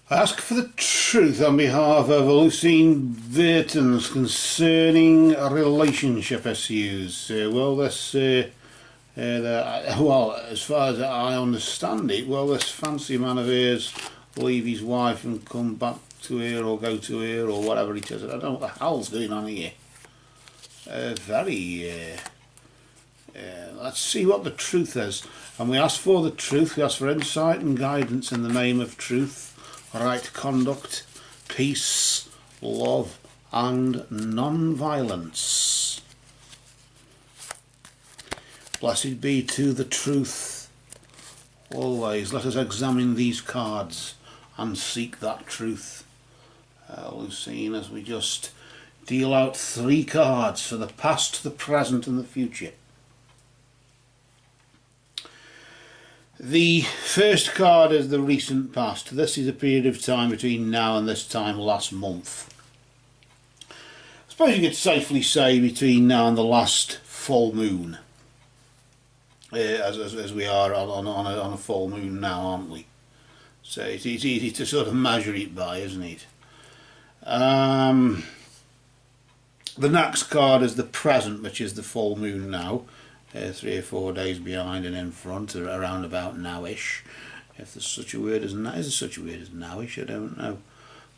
I ask for the truth on behalf of Lucine Vertanes concerning relationship issues. Well, as far as I understand it, this fancy man of hers leave his wife and come back to her or go to her or whatever he does. I don't know what the hell's going on here. Let's see what the truth is. And we ask for the truth, we ask for insight and guidance in the name of truth, right conduct, peace, love and non-violence. Blessed be to the truth always. Let us examine these cards and seek that truth. Lucine, as we just deal out 3 cards for the past, the present and the future. The first card is the recent past. This is a period of time between now and this time last month. I suppose you could safely say between now and the last full moon. As we are on a full moon now, aren't we? So it's easy to sort of measure it by, isn't it? The next card is the present, which is the full moon now. 3 or 4 days behind and in front, or around about nowish. If there's such a word as nowish, I don't know.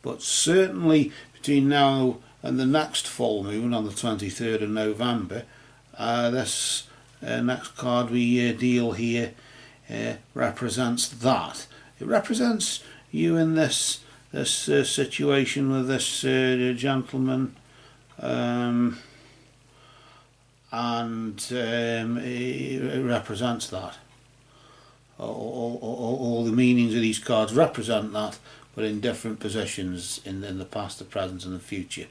But certainly between now and the next full moon on the 23rd of November, this next card we deal here represents that. It represents you in this situation with this gentleman. It represents that. All the meanings of these cards represent that, but in different positions in the past, the present and the future.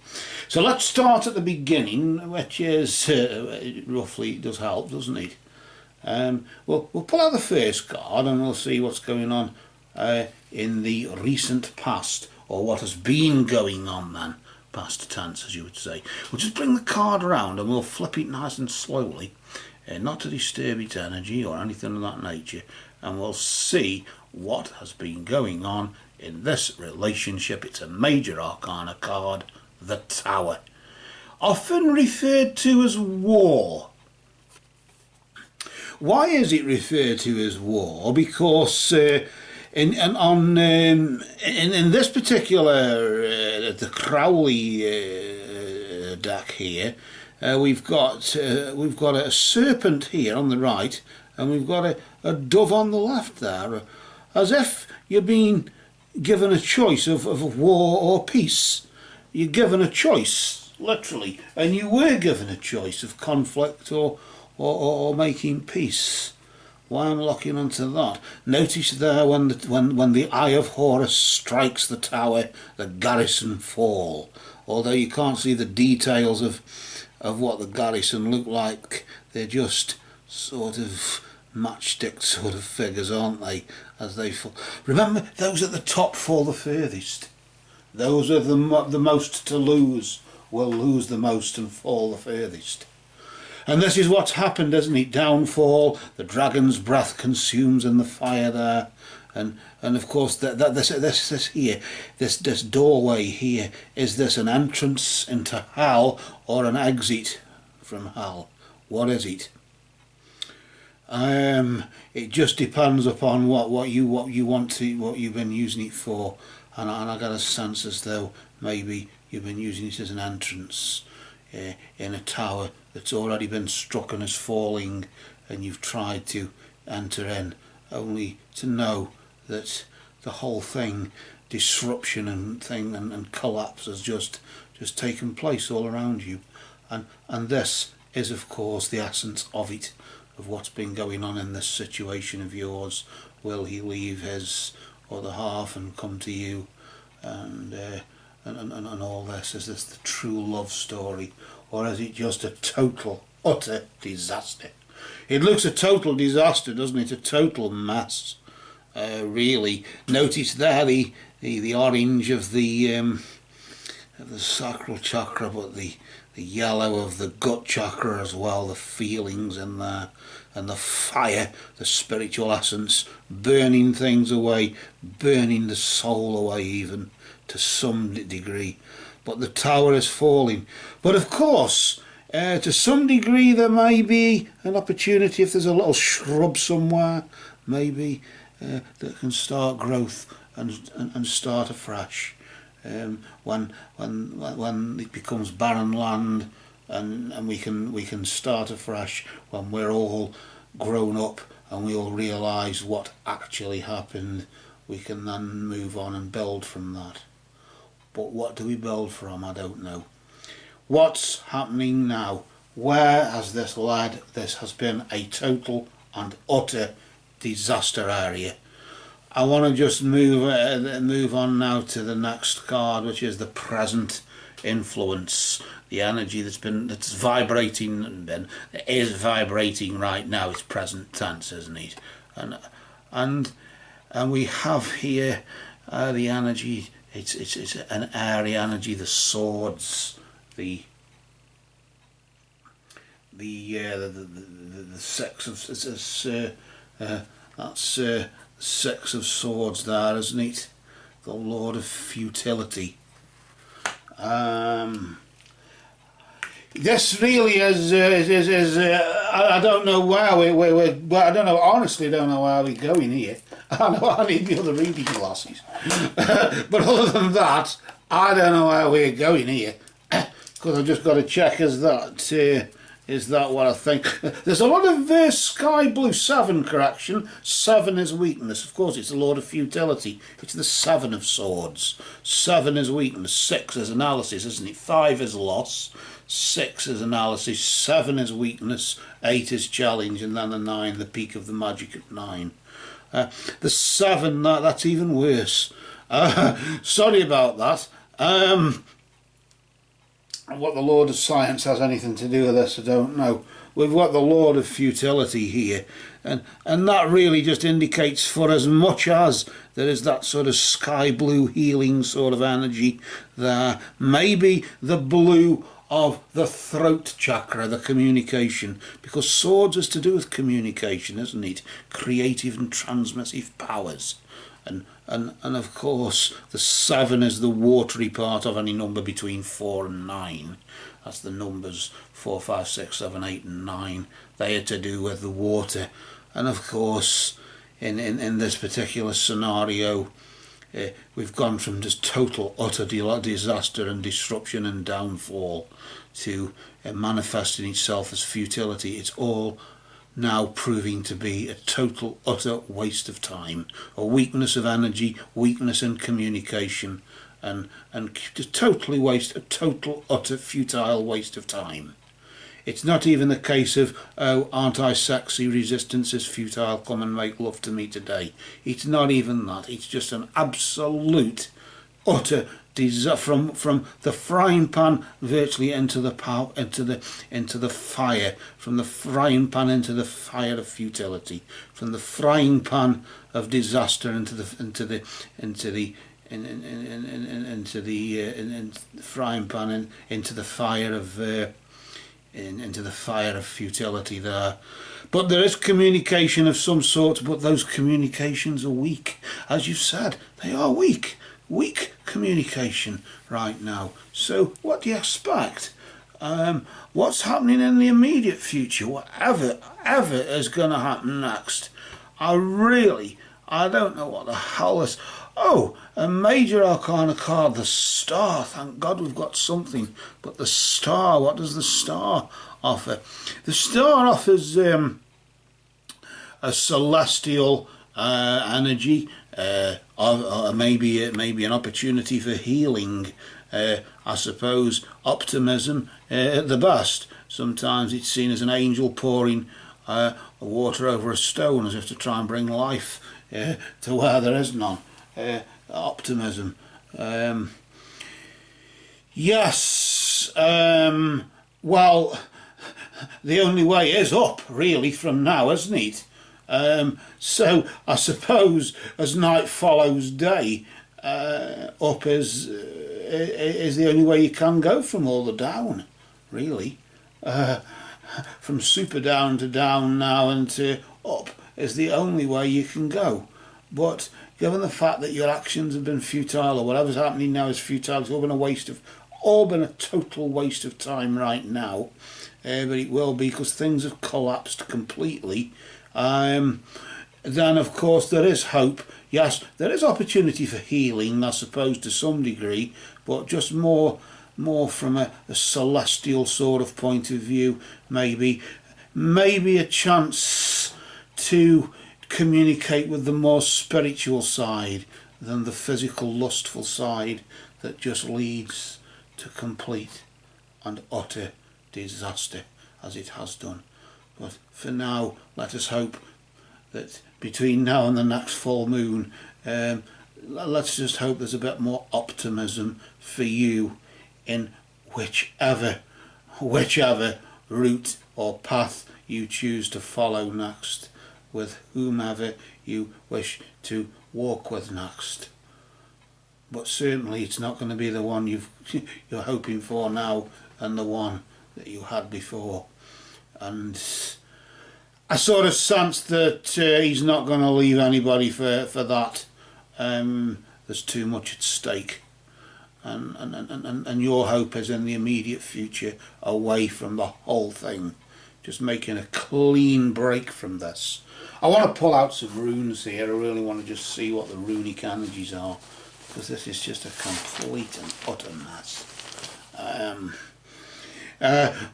So let's start at the beginning, which is roughly does help, doesn't it? We'll pull out the first card and we'll see what's going on in the recent past, or what has been going on then. Past tense, as you would say. We'll just bring the card around and we'll flip it nice and slowly, not to disturb its energy or anything of that nature, and we'll see what has been going on in this relationship. It's a major arcana card, the Tower, often referred to as war. Why is it referred to as war? Because in this particular the Crowley deck here, we've got a serpent here on the right, and we've got a dove on the left there, as if you're being given a choice of war or peace. You're given a choice, literally, and you were given a choice of conflict or making peace. Why I'm locking onto that. Notice there when the eye of Horus strikes the tower, the garrison fall. Although you can't see the details of what the garrison look like, they're just sort of matchstick sort of figures, aren't they, as they fall. Remember, those at the top fall the furthest. Those are the most to lose will lose the most and fall the furthest. And this is what's happened, isn't it? Downfall, the dragon's breath consumes in the fire there, and of course this doorway here, is this an entrance into hell or an exit from hell? What is it? It just depends upon what you want to, what you've been using it for, and I got a sense as though maybe you've been using it as an entrance in a tower that's already been struck and is falling, and you've tried to enter in, only to know that the whole thing, disruption and collapse has just taken place all around you, and this is of course the essence of it, of what's been going on in this situation of yours. Will he leave his other half and come to you, and all this? Is this the true love story, or is it just a total, utter disaster? It looks a total disaster, doesn't it? A total mess, really. Notice there the orange of the sacral chakra, but the yellow of the gut chakra as well, the feelings in there, and the fire, the spiritual essence, burning things away, burning the soul away even to some degree. But the tower is falling. But of course, to some degree there may be an opportunity if there's a little shrub somewhere, maybe, that can start growth and start afresh. When it becomes barren land, and we can start afresh when we're all grown up and we all realise what actually happened, we can then move on and build from that. But what do we build from? I don't know. What's happening now? Where has this led? This has been a total and utter disaster area. I want to just move on now to the next card, which is the present influence, the energy that's vibrating and is vibrating right now. It's present tense, isn't it? And we have here the energy. It's an airy energy. The swords, the six of that's six of swords there, isn't it? The Lord of Futility. This really is I don't know where I don't know, honestly don't know where we're going here. I know I need the other reading glasses. But other than that, I don't know where we're going here. Because I've just got to check, is that what I think? There's a lot of sky blue. 7, correction. 7 is weakness. Of course, it's the Lord of Futility. It's the 7 of swords. 7 is weakness. 6 is analysis, isn't it? 5 is loss. 6 is analysis. 7 is weakness. 8 is challenge. And then the 9, the peak of the magic at 9. The 7, that's even worse. Sorry about that. What the Lord of Science has anything to do with this, I don't know. We've got the Lord of Futility here, and that really just indicates, for as much as there is that sort of sky blue healing sort of energy there, maybe the blue of the throat chakra, the communication, because swords is to do with communication, isn't it? Creative and transmissive powers. And of course the 7 is the watery part of any number between 4 and 9. That's the numbers 4, 5, 6, 7, 8 and 9. They are to do with the water. And of course in this particular scenario, we've gone from just total utter disaster and disruption and downfall to manifesting itself as futility. It's all now proving to be a total utter waste of time, a weakness of energy, weakness in communication, and just totally waste, a total utter futile waste of time. It's not even the case of, oh, aren't I sexy, resistance is futile, come and make love to me today. It's not even that. It's just an absolute utter from the frying pan virtually into the fire, from the frying pan into the fire of futility, from the frying pan of disaster into the frying pan into the fire of into the fire of futility there. But there is communication of some sort, but those communications are weak. As you've said, they are weak. Weak communication right now. So what do you expect? What's happening in the immediate future, whatever is going to happen next? I don't know what the hell is. Oh, a major arcana card, the Star. Thank God we've got something. But the Star, what does the Star offer? The Star offers a celestial energy, maybe an opportunity for healing. I suppose optimism at the best. Sometimes it's seen as an angel pouring water over a stone, as if to try and bring life to where there is none. Optimism. Yes. Well, the only way is up, really, from now, isn't it? So I suppose as night follows day, up is the only way you can go from all the down, really. from super down to down now and to up is the only way you can go. But given the fact that your actions have been futile, or whatever's happening now is futile, it's all been a total waste of time right now. But it will be, because things have collapsed completely. Then of course there is hope. Yes, there is opportunity for healing, I suppose, to some degree, but just more from a celestial sort of point of view. Maybe a chance to communicate with the more spiritual side than the physical lustful side that just leads to complete and utter disaster, as it has done. But for now, let us hope that between now and the next full moon, let's just hope there's a bit more optimism for you in whichever route or path you choose to follow next, with whomever you wish to walk with next. But certainly it's not going to be the one you're hoping for now and the one that you had before. And I sort of sense that he's not going to leave anybody for that. There's too much at stake. And your hope is in the immediate future, away from the whole thing, just making a clean break from this. I want to pull out some runes here. I really want to just see what the runic energies are, because this is just a complete and utter mess.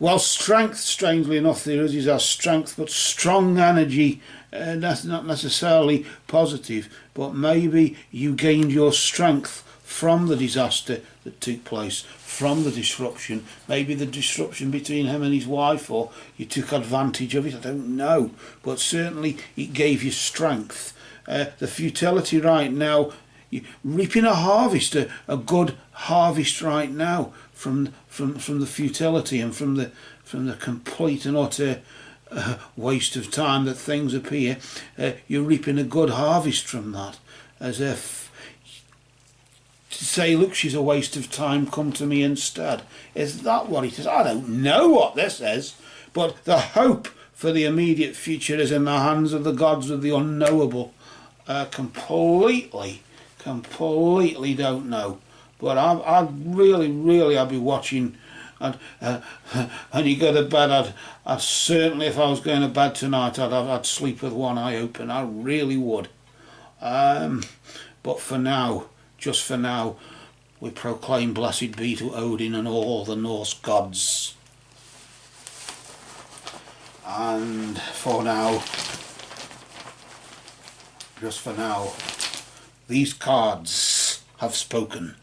Well, strength, strangely enough, the Uzis are strength, but strong energy. That's not necessarily positive, but maybe you gained your strength from the disaster that took place, from the disruption. Maybe the disruption between him and his wife, or you took advantage of it, I don't know, but certainly it gave you strength. The futility right now, you're reaping a harvest, a good harvest right now from the futility and from the complete and utter waste of time that things appear. You're reaping a good harvest from that, as if to say, look, she's a waste of time, come to me instead. Is that what it is? I don't know what this is, but the hope for the immediate future is in the hands of the gods of the unknowable. Completely don't know. But I'd really I'd be watching. And you go to bed, I'd certainly, if I was going to bed tonight, I'd sleep with one eye open. I really would. But for now, just for now, we proclaim blessed be to Odin and all the Norse gods. And for now, just for now, these cards have spoken.